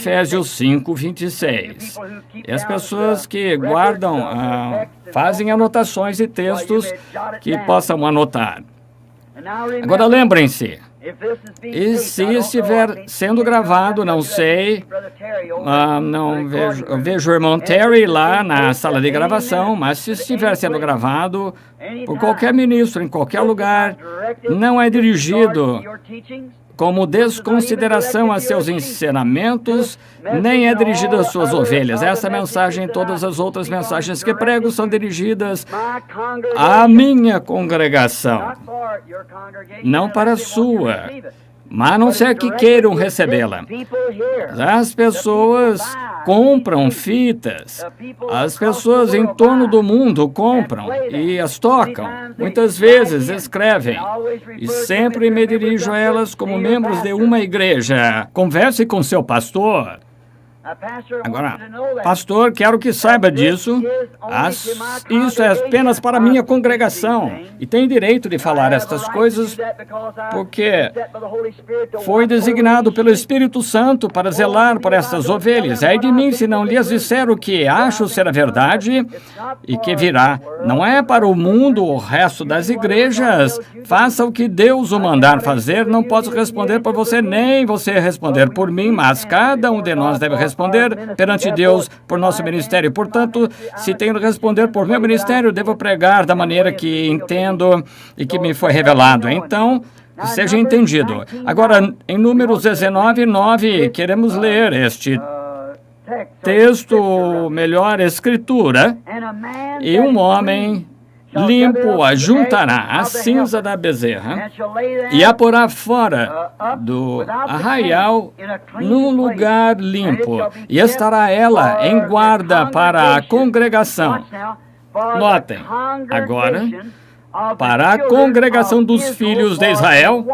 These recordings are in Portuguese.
Efésios 5, 26. E as pessoas que guardam, fazem anotações e textos que possam anotar. Agora lembrem-se, e se estiver sendo gravado, não sei, eu vejo o irmão Terry lá na sala de gravação, mas se estiver sendo gravado por qualquer ministro, em qualquer lugar, não é dirigido como desconsideração a seus ensinamentos, nem é dirigido às suas ovelhas. Essa mensagem e todas as outras mensagens que prego são dirigidas à minha congregação, não para a sua, mas a não ser que queiram recebê-la. As pessoas compram fitas, as pessoas em torno do mundo compram e as tocam. Muitas vezes escrevem, e sempre me dirijo a elas como membros de uma igreja. Converse com seu pastor. Agora, pastor, quero que saiba disso. Isso é apenas para a minha congregação. E tem direito de falar estas coisas porque foi designado pelo Espírito Santo para zelar por estas ovelhas. Ai de mim se não lhes disser o que acho ser a verdade e que virá. Não é para o mundo, o resto das igrejas. Faça o que Deus o mandar fazer. Não posso responder por você, nem você responder por mim, mas cada um de nós deve responder perante Deus por nosso ministério. Portanto, se tenho de responder por meu ministério, devo pregar da maneira que entendo e que me foi revelado. Então, que seja entendido. Agora, em Números 19, 9, queremos ler este texto, melhor, escritura. E um homem limpo ajuntará a cinza da bezerra e a porá fora do arraial num lugar limpo, e estará ela em guarda para a congregação. Notem, agora, para a congregação dos filhos de Israel,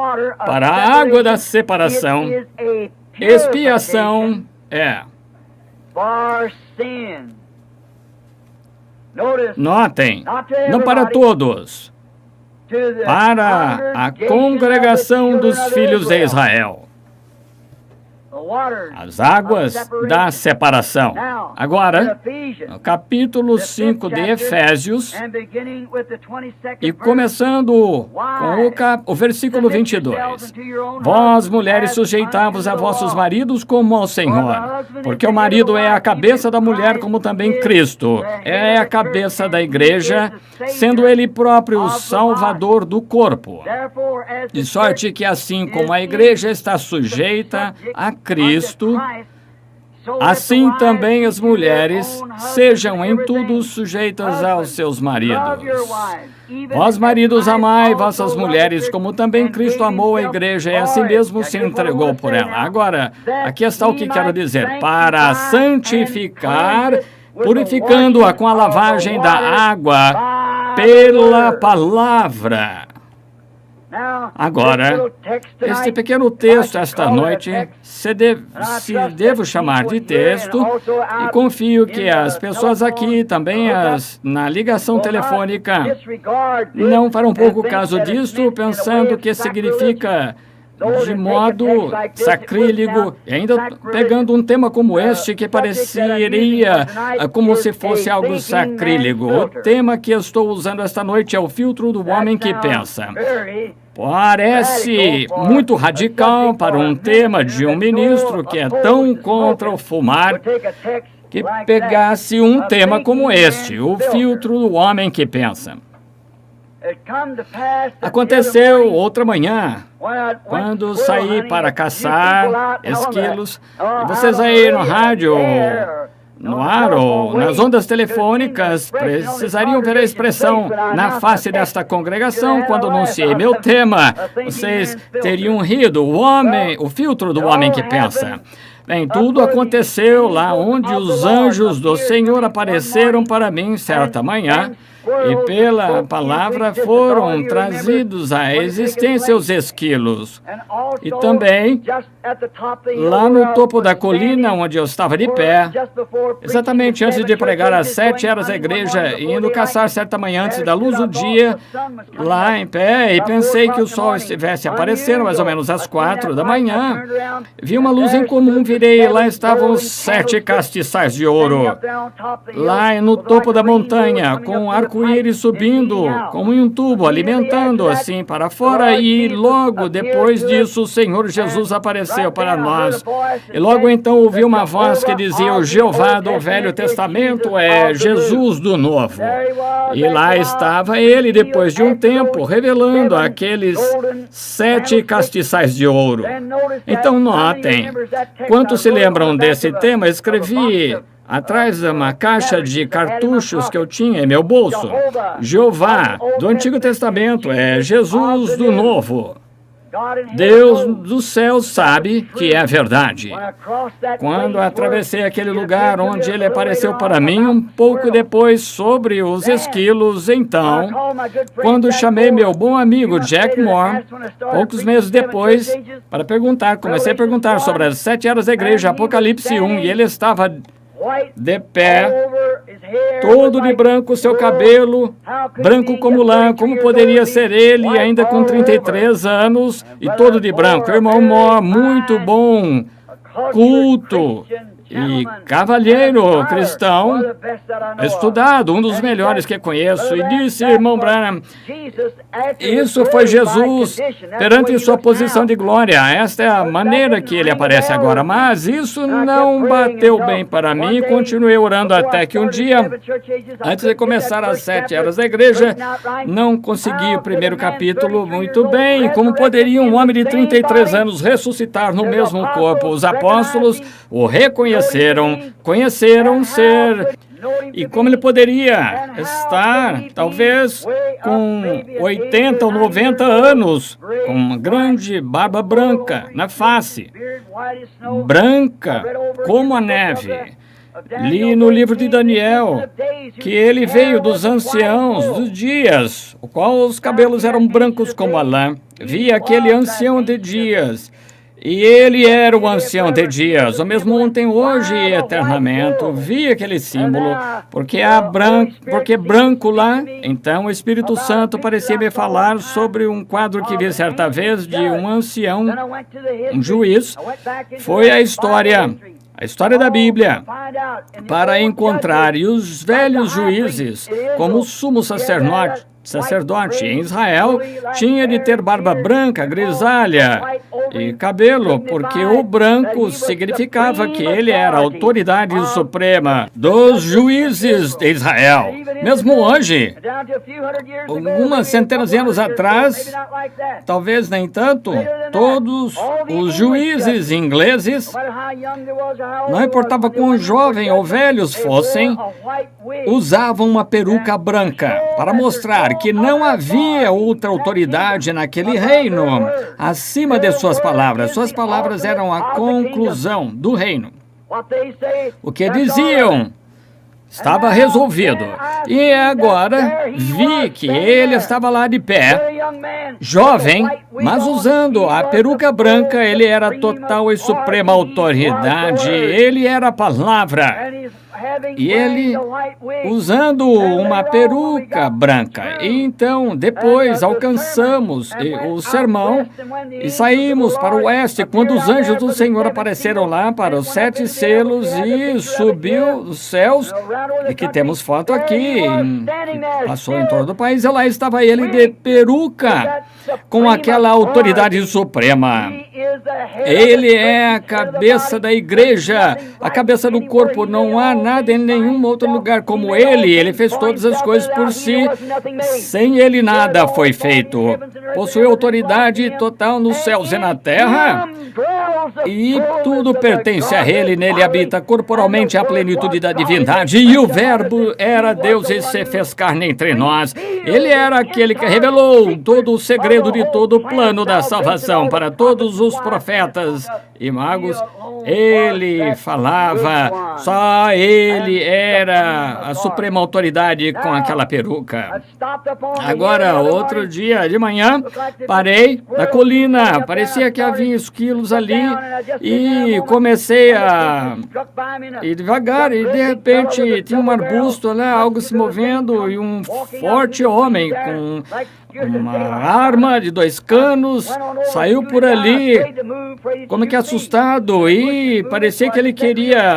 para a água da separação, expiação é. Notem, não para todos, para a congregação dos filhos de Israel. As águas da separação. Agora, no capítulo 5 de Efésios, e começando com o versículo 22. Vós, mulheres, sujeitavos a vossos maridos como ao Senhor, porque o marido é a cabeça da mulher, como também Cristo é a cabeça da igreja, sendo ele próprio o salvador do corpo. De sorte que assim como a igreja está sujeita a Cristo, assim também as mulheres sejam em tudo sujeitas aos seus maridos. Vós, maridos, amai vossas mulheres, como também Cristo amou a igreja e a si mesmo se entregou por ela. Agora, aqui está o que quero dizer. Para santificar, purificando-a com a lavagem da água pela palavra. Agora, este pequeno texto esta noite, se devo chamar de texto, e confio que as pessoas aqui, também na ligação telefônica, não farão pouco caso disto, pensando que significa de modo sacrílego, e ainda pegando um tema como este que pareceria como se fosse algo sacrílego. O tema que estou usando esta noite é o filtro do homem que pensa. Parece muito radical para um tema de um ministro que é tão contra o fumar, que pegasse um tema como este, o filtro do homem que pensa. Aconteceu outra manhã, quando saí para caçar esquilos, e vocês aí no rádio, no ar ou nas ondas telefônicas precisariam ver a expressão na face desta congregação quando anunciei meu tema. Vocês teriam rido, o filtro do homem que pensa. Bem, tudo aconteceu lá onde os anjos do Senhor apareceram para mim certa manhã, e pela palavra foram trazidos à existência os esquilos. E também, lá no topo da colina onde eu estava de pé, exatamente antes de pregar às 7 horas à igreja, indo caçar certa manhã antes da luz do dia, lá em pé, e pensei que o sol estivesse aparecendo mais ou menos às 4 da manhã, vi uma luz em comum, virei, lá estavam os 7 castiçais de ouro, lá no topo da montanha, com um arco-íris subindo, como em um tubo, alimentando assim para fora, e logo depois disso o Senhor Jesus apareceu para nós. E logo então ouvi uma voz que dizia: o Jeová do Velho Testamento é Jesus do Novo. E lá estava ele, depois de um tempo, revelando aqueles 7 castiçais de ouro. Então notem, quantos se lembram desse tema? Escrevi atrás de uma caixa de cartuchos que eu tinha em meu bolso: Jeová do Antigo Testamento é Jesus do Novo. Deus do céu sabe que é verdade. Quando atravessei aquele lugar onde ele apareceu para mim, um pouco depois sobre os esquilos, então, quando chamei meu bom amigo Jack Moore, poucos meses depois, para perguntar, comecei a perguntar sobre as 7 eras da igreja, Apocalipse 1, e ele estava de pé, todo de branco, seu cabelo branco como lã. Como poderia ser ele, ainda com 33 anos, e todo de branco? Irmão Moore, muito bom, culto e cavalheiro cristão, estudado, um dos melhores que conheço, e disse, irmão Branham, isso foi Jesus perante sua posição de glória. Esta é a maneira que ele aparece agora, mas isso não bateu bem para mim. Continuei orando até que um dia, antes de começar as 7 horas da igreja, não consegui o primeiro capítulo muito bem. Como poderia um homem de 33 anos ressuscitar no mesmo corpo? Os apóstolos o conheceram ser, e como ele poderia estar, talvez, com 80 ou 90 anos, com uma grande barba branca na face, branca como a neve. Li no livro de Daniel que ele veio dos anciãos dos dias, o qual os cabelos eram brancos como a lã. Vi aquele ancião de dias, e ele era o ancião de dias, o mesmo ontem, hoje e eternamente. Vi aquele símbolo, porque branco lá. Então o Espírito Santo parecia me falar sobre um quadro que vi certa vez de um ancião, um juiz. Foi a história da Bíblia, para encontrar, e os velhos juízes, como o sumo sacerdote em Israel, tinha de ter barba branca, grisalha e cabelo, porque o branco significava que ele era a autoridade suprema dos juízes de Israel. Mesmo hoje, algumas centenas de anos atrás, talvez nem tanto, todos os juízes ingleses, não importava quão jovem ou velhos fossem, usavam uma peruca branca para mostrar que não havia outra autoridade naquele reino acima de suas palavras. Suas palavras eram a conclusão do reino. O que diziam estava resolvido. E agora vi que ele estava lá de pé, jovem, mas usando a peruca branca. Ele era a total e suprema autoridade. Ele era a palavra. E ele usando uma peruca branca. E então, depois alcançamos o sermão e saímos para o oeste, quando os anjos do Senhor apareceram lá para os 7 selos e subiu os céus, e que temos foto aqui, passou em torno do país, e lá estava ele de peruca, com aquela autoridade suprema. Ele é a cabeça da igreja, a cabeça do corpo. Não há nada em nenhum outro lugar como ele. Ele fez todas as coisas por si. Sem ele nada foi feito. Possui autoridade total nos céus e na terra. E tudo pertence a ele. Nele habita corporalmente a plenitude da divindade. E o Verbo era Deus e se fez carne entre nós. Ele era aquele que revelou todo o segredo de todo o plano da salvação para todos os profetas e magos, ele falava, só ele era a suprema autoridade com aquela peruca. Agora, outro dia de manhã, parei na colina, parecia que havia esquilos ali, e comecei a ir devagar, e de repente tinha um arbusto, né, algo se movendo, e um forte homem com uma arma de 2 canos saiu por ali, como que assustado, e parecia que ele queria